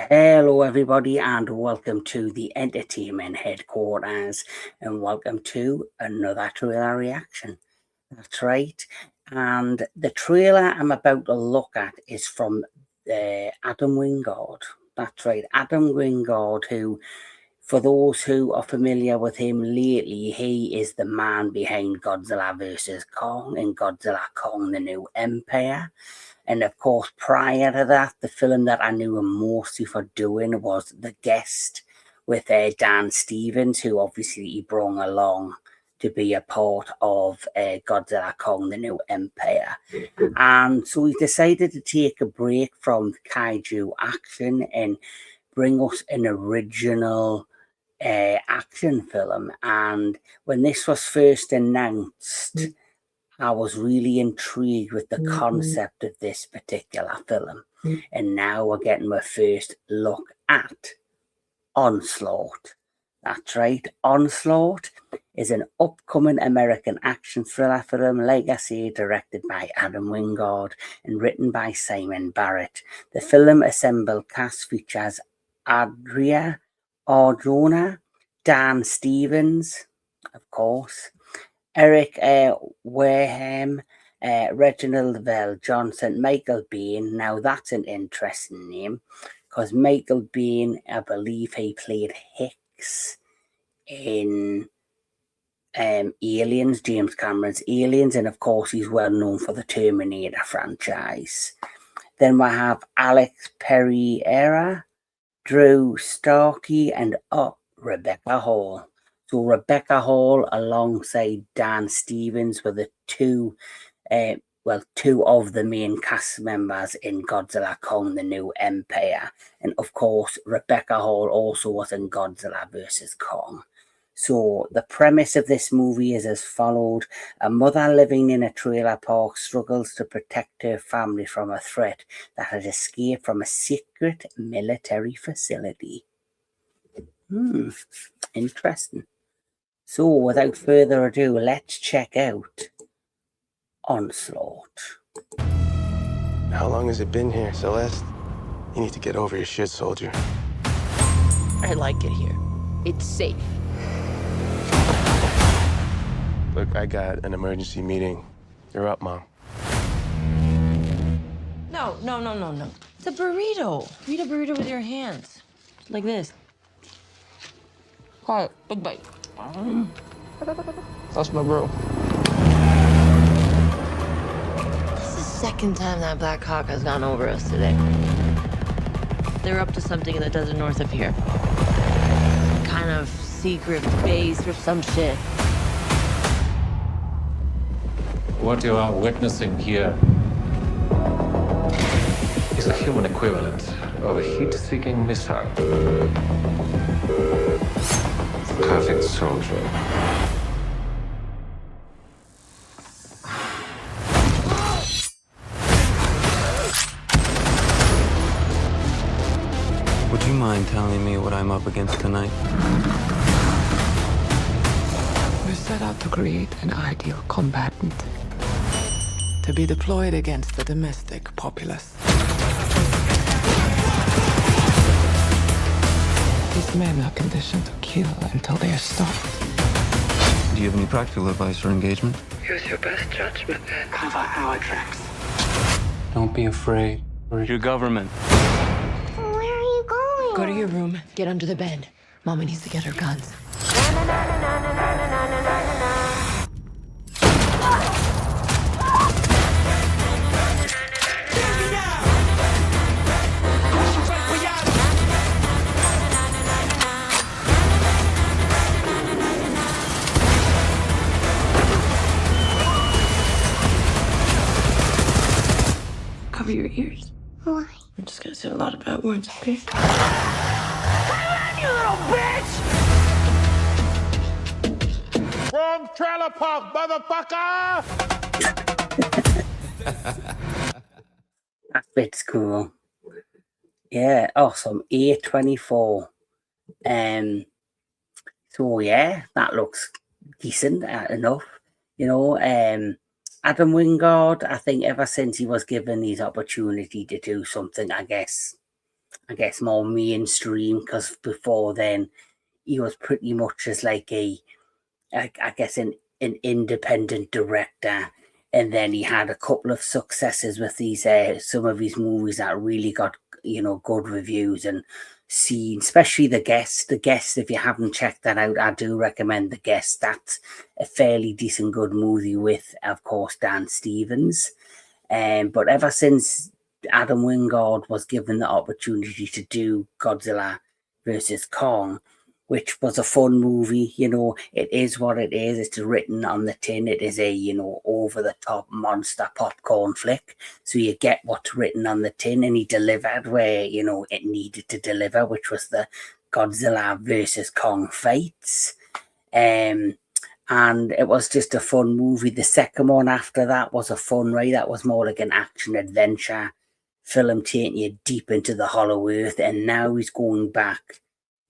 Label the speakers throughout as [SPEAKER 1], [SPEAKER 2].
[SPEAKER 1] Hello, everybody, and welcome to the entertainment headquarters, and welcome to another trailer reaction. That's right, and the trailer I'm about to look at is from Adam Wingard. That's right, Adam Wingard, who, for those who are familiar with him lately, he is the man behind Godzilla vs. Kong and Godzilla Kong: The New Empire. And of course, prior to that, the film that I knew him mostly for doing was The Guest with Dan Stevens, who obviously he brought along to be a part of Godzilla Kong: The New Empire. And so he decided to take a break from kaiju action and bring us an original action film. And when this was first announced, I was really intrigued with the concept of this particular film. And now we're getting my first look at Onslaught. That's right, Onslaught is an upcoming American action thriller film, like I say, directed by Adam Wingard and written by Simon Barrett. The film assembled cast features Adria, Arjona, Dan Stevens, of course, Eric Wareham, Reginald Vell Johnson, Michael Biehn. Now that's an interesting name, because Michael Biehn, I believe he played Hicks in Aliens, James Cameron's Aliens, and of course he's well known for the Terminator franchise. Then we have Alex Pereira, Drew Starkey, and Rebecca Hall. So Rebecca Hall alongside Dan Stevens were the two of the main cast members in Godzilla Kong: The New Empire. And of course, Rebecca Hall also was in Godzilla vs. Kong. So the premise of this movie is as followed. A mother living in a trailer park struggles to protect her family from a threat that had escaped from a secret military facility. Interesting. So, without further ado, let's check out Onslaught.
[SPEAKER 2] How long has it been here, Celeste? You need to get over your shit, soldier.
[SPEAKER 3] I like it here. It's safe.
[SPEAKER 2] Look, I got an emergency meeting. You're up, Mom.
[SPEAKER 3] No. It's a burrito. Eat a burrito with your hands. Like this. Quiet, big bite.
[SPEAKER 2] That's my bro.
[SPEAKER 3] This is the second time that Black Hawk has gone over us today. They're up to something in the desert north of here. Kind of secret base or some shit.
[SPEAKER 4] What you are witnessing here is a human equivalent of a heat-seeking missile. Perfect soldier.
[SPEAKER 5] Would you mind telling me what I'm up against tonight?
[SPEAKER 6] We're set out to create an ideal combatant to be deployed against the domestic populace. These men are conditioned to kill until they are stopped.
[SPEAKER 5] Do you have any practical advice for engagement?
[SPEAKER 6] Use your best judgment, then.
[SPEAKER 5] Cover our tracks. Don't be afraid. We're your government.
[SPEAKER 7] Where are you going?
[SPEAKER 3] Go to your room, get under the bed. Mama needs to get her guns. Cover your ears.
[SPEAKER 7] Why?
[SPEAKER 3] I'm just gonna say a lot of bad words, okay?
[SPEAKER 7] Come on, you little bitch!
[SPEAKER 8] Wrong trailer park, motherfucker!
[SPEAKER 1] That bit's cool. Yeah, awesome. 824. So yeah, that looks decent enough. You know, Adam Wingard, I think ever since he was given his opportunity to do something, I guess more mainstream, because before then he was pretty much as like I guess an independent director, and then he had a couple of successes with these some of his movies that really got good reviews and seen, especially The Guest. The Guest, if you haven't checked that out, I do recommend The Guest. That's a fairly decent good movie with, of course, Dan Stevens. But ever since Adam Wingard was given the opportunity to do Godzilla versus Kong, which was a fun movie, it is what it is. It's written on the tin. It is a, over the top monster popcorn flick. So you get what's written on the tin, and he delivered where, it needed to deliver, which was the Godzilla versus Kong fights. And it was just a fun movie. The second one after that was a fun ride. That was more like an action adventure film taking you deep into the hollow earth. And now he's going back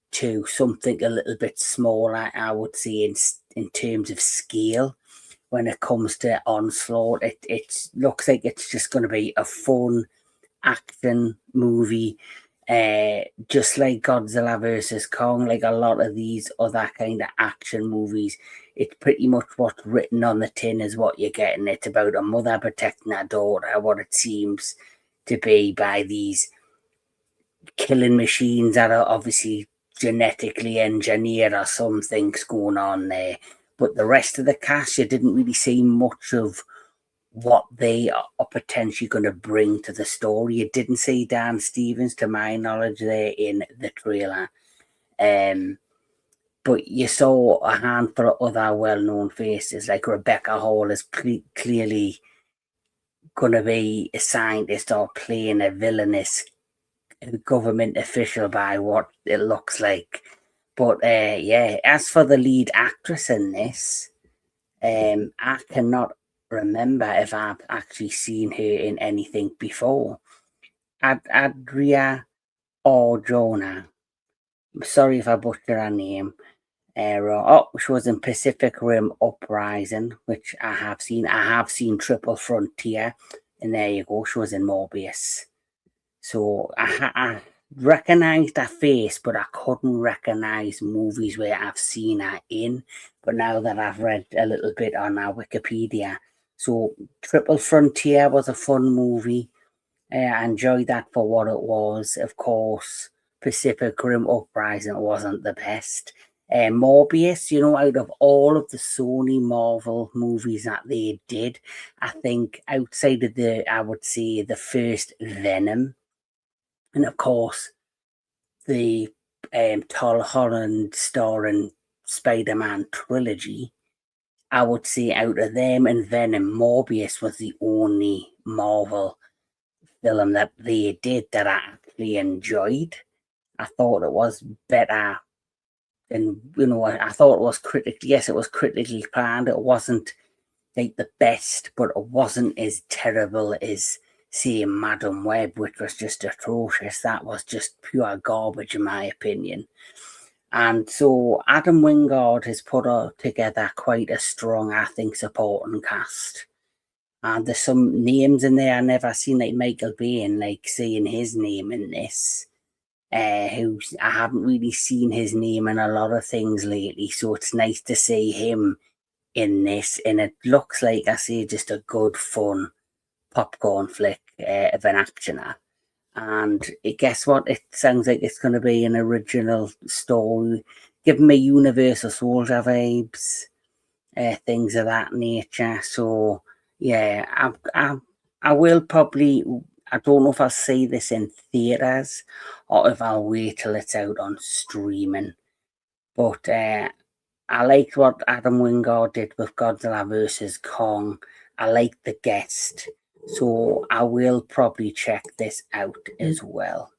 [SPEAKER 1] to something a little bit smaller, I would say, in terms of scale. When it comes to Onslaught, it looks like it's just going to be a fun action movie. Just like Godzilla versus Kong, like a lot of these other kind of action movies, it's pretty much what's written on the tin is what you're getting. It's about a mother protecting her daughter, what it seems to be, by these killing machines that are obviously genetically engineered or some things going on there. But the rest of the cast, you didn't really see much of what they are potentially going to bring to the story. You didn't see Dan Stevens, to my knowledge, there in the trailer. But you saw a handful of other well-known faces, like Rebecca Hall is clearly going to be a scientist or playing a villainous government official by what it looks like. But yeah, as for the lead actress in this, I cannot remember if I've actually seen her in anything before. Adria Arjona. Sorry if I butcher her name. She was in Pacific Rim Uprising, which I have seen. I have seen Triple Frontier, and there you go. She was in Morbius. So I recognised her face, but I couldn't recognise movies where I've seen her in. But now that I've read a little bit on our Wikipedia, so Triple Frontier was a fun movie. I enjoyed that for what it was. Of course, Pacific Rim Uprising wasn't the best. Morbius, out of all of the Sony Marvel movies that they did, I think outside of I would say the first Venom, and of course the Tom Holland starring Spider-Man trilogy, I would say out of them and Venom, Morbius was the only Marvel film that they did that I actually enjoyed. I thought it was better. And I thought it was it was critically planned. It wasn't like the best, but it wasn't as terrible as, say, Madam Web, which was just atrocious. That was just pure garbage, in my opinion. And so Adam Wingard has put together quite a strong, I think, supporting cast. And there's some names in there I never seen, like Michael Biehn, like seeing his name in this. Who I haven't really seen his name in a lot of things lately, so it's nice to see him in this, and it looks like, I say, just a good fun popcorn flick of an actioner. And guess what, it sounds like it's going to be an original story, giving me Universal Soldier vibes, things of that nature. So yeah, I will probably, I don't know if I'll see this in theatres or if I'll wait till it's out on streaming. But I liked what Adam Wingard did with Godzilla vs. Kong. I liked The Guest. So I will probably check this out as well.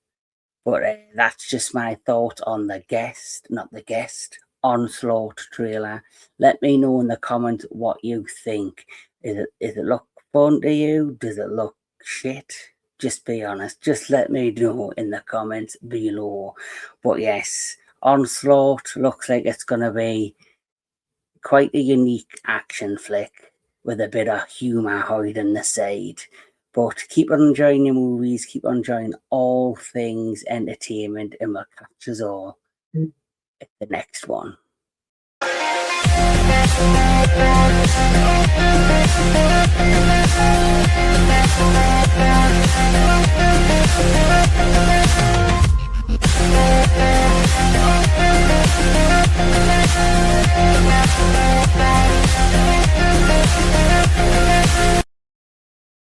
[SPEAKER 1] But that's just my thought on Onslaught trailer. Let me know in the comments what you think. Is it look fun to you? Does it look shit? Just be honest. Just let me know in the comments below. But yes, Onslaught looks like it's going to be quite a unique action flick with a bit of humour hiding the side. But keep on enjoying your movies, keep on enjoying all things entertainment, and we'll catch us all at the next one.